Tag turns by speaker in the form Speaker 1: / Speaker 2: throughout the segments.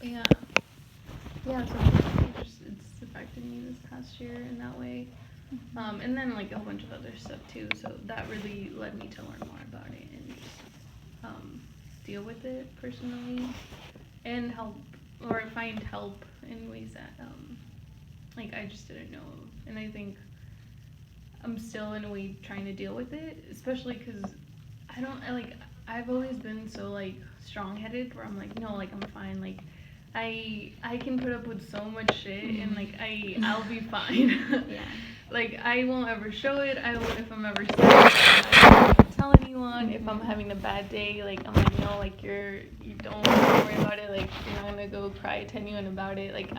Speaker 1: Yeah. Yeah, so it's affected me this past year in that way. And then like a whole bunch of other stuff too. So that really led me to learn more about it and just deal with it personally and help or find help in ways that like I just didn't know of. And I think I'm still in a way trying to deal with it, especially because I've always been so like strong-headed where I'm like no, like I'm fine, like I can put up with so much shit and like I'll be fine.
Speaker 2: Yeah.
Speaker 1: Like I won't ever show it. I won't if I'm ever sad. I won't tell anyone. If I'm having a bad day, like I'm like no, like you don't worry about it. Like you're not gonna go cry to anyone about it. Like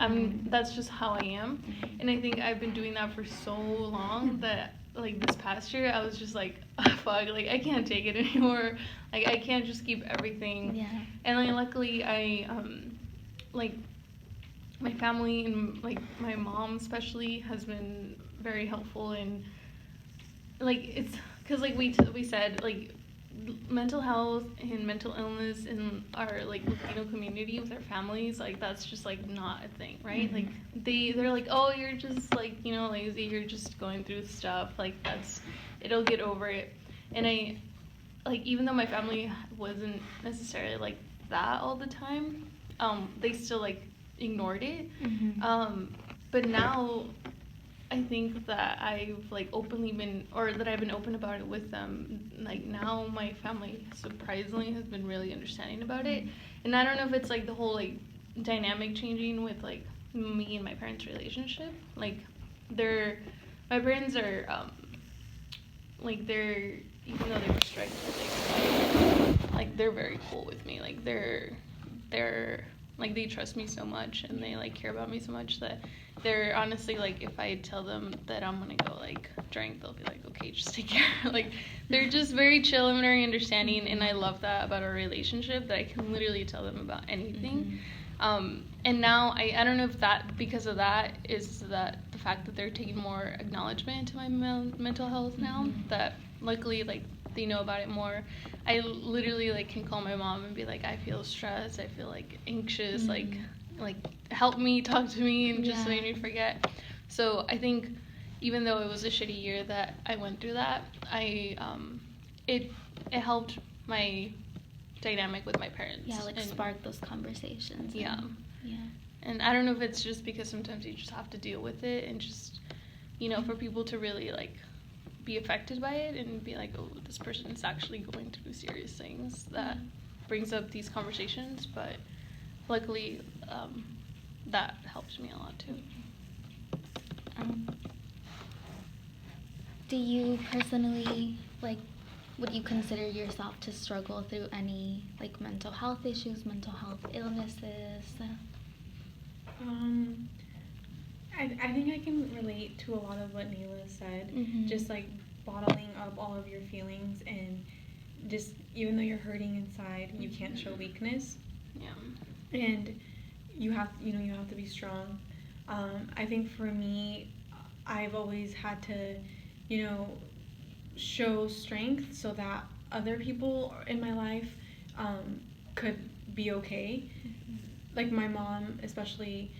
Speaker 1: that's just how I am. And I think I've been doing that for so long that like this past year I was just like fuck, like I can't take it anymore. Like I can't just keep everything.
Speaker 2: Yeah.
Speaker 1: And like luckily I like my family and like my mom especially has been very helpful and like it's because like we said like mental health and mental illness in our like Latino community with our families, like that's just like not a thing, right? Like they're like, oh, you're just like lazy, you're just going through stuff, like that's it'll get over it. And I like even though my family wasn't necessarily like that all the time, they still like ignored it. But now I think that I've like openly been, or that I've been open about it with them. Like now, my family surprisingly has been really understanding about it, and I don't know if it's like the whole like dynamic changing with like me and my parents' relationship. Like, my parents are like they're even though they were strict, like they're very cool with me. Like they're like they trust me so much and they like care about me so much that they're honestly like if I tell them that I'm gonna go like drink, they'll be like, okay, just take care. Like they're just very chill and very understanding, and I love that about our relationship that I can literally tell them about anything. And now I don't know if that because of that is that the fact that they're taking more acknowledgement into my mental health now, that luckily like they know about it more. I literally like can call my mom and be like, I feel stressed, I feel like anxious, like help me, talk to me, and just make me forget. So I think even though it was a shitty year that I went through that, it helped my dynamic with my parents.
Speaker 2: Yeah, like spark those conversations.
Speaker 1: Yeah.
Speaker 2: Yeah.
Speaker 1: And I don't know if it's just because sometimes you just have to deal with it and just for people to really like be affected by it and be like, oh, this person is actually going through serious things that brings up these conversations. But luckily, that helps me a lot too.
Speaker 2: Do you personally like? Would you consider yourself to struggle through any like mental health issues, mental health illnesses?
Speaker 3: I think I can relate to a lot of what Nayla said. Just like bottling up all of your feelings and just even though you're hurting inside, you can't show weakness.
Speaker 1: Yeah.
Speaker 3: And you have to be strong. I think for me, I've always had to, show strength so that other people in my life could be okay. Like my mom, especially,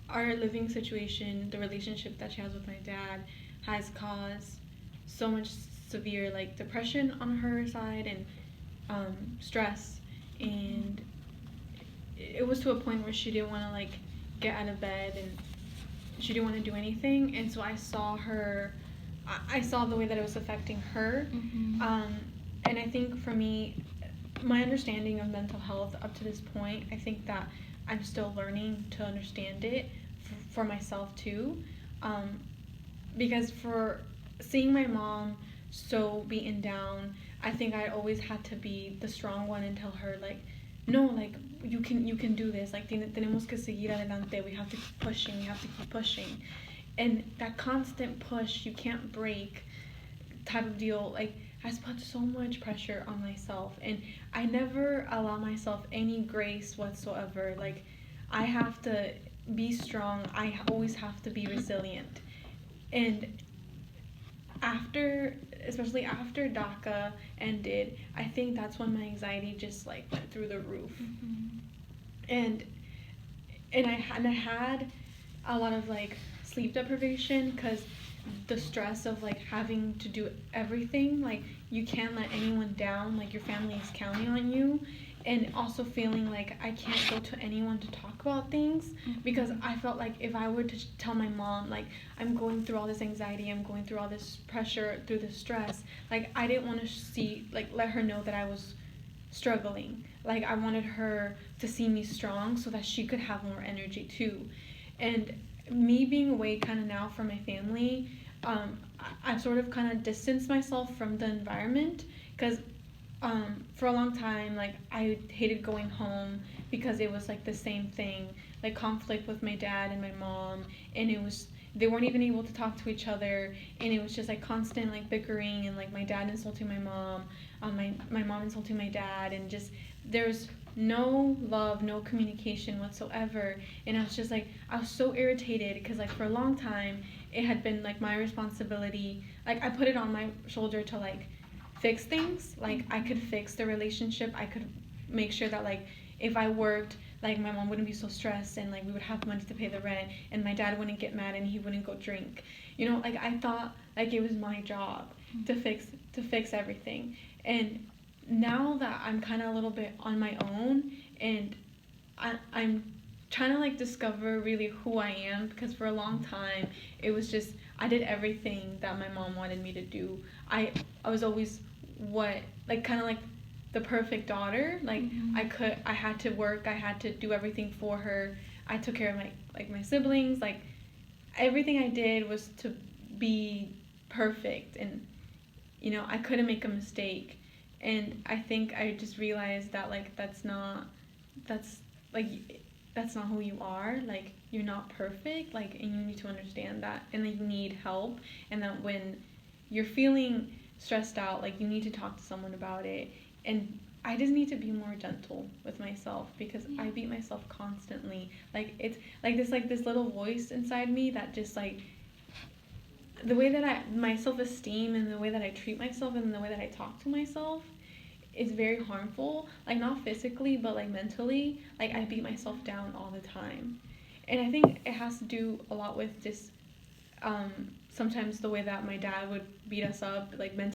Speaker 3: our living situation, the relationship that she has with my dad, has caused so much severe like depression on her side and stress, and it was to a point where she didn't want to like get out of bed and she didn't want to do anything, and so I saw the way that it was affecting her. And I think for me, my understanding of mental health up to this point, I think that I'm still learning to understand it for myself too, because for seeing my mom so beaten down, I think I always had to be the strong one and tell her like, no, like you can do this, like tenemos que seguir adelante, we have to keep pushing, and that constant push, you can't break type of deal, like has put so much pressure on myself, and I never allow myself any grace whatsoever. Like I have to be strong, I always have to be resilient. And especially after DACA ended, I think that's when my anxiety just like went through the roof. and I had a lot of like sleep deprivation because the stress of like having to do everything, like you can't let anyone down, like your family is counting on you, and also feeling like I can't go to anyone to talk about things because I felt like if I were to tell my mom like I'm going through all this anxiety, I'm going through all this pressure, through this stress, like I didn't want to see like let her know that I was struggling. Like I wanted her to see me strong so that she could have more energy too. And me being away kind of now from my family, I've sort of kind of distanced myself from the environment because for a long time, like I hated going home because it was like the same thing, like conflict with my dad and my mom, and it was they weren't even able to talk to each other, and it was just like constant like bickering and like my dad insulting my mom, my mom insulting my dad, and just there's no love, no communication whatsoever, and I was just like I was so irritated because like for a long time it had been like my responsibility, like I put it on my shoulder to like fix things, like I could fix the relationship, I could make sure that like if I worked, like my mom wouldn't be so stressed and like we would have money to pay the rent and my dad wouldn't get mad and he wouldn't go drink, you know, like I thought like it was my job to fix everything. And now that I'm kind of a little bit on my own and I'm trying to like discover really who I am, because for a long time it was just I did everything that my mom wanted me to do. I was always what like kind of like the perfect daughter, like I had to work, I had to do everything for her, I took care of my siblings, like everything I did was to be perfect, and you know I couldn't make a mistake. And I think I just realized that like that's like that's not who you are, like you're not perfect, like, and you need to understand that, and that you need help, and that when you're feeling stressed out, like you need to talk to someone about it. And I just need to be more gentle with myself because I beat myself constantly, like it's like this little voice inside me that just like the way that my self-esteem and the way that I treat myself and the way that I talk to myself is very harmful, like not physically but like mentally, like I beat myself down all the time. And I think it has to do a lot with just sometimes the way that my dad would beat us up like mentally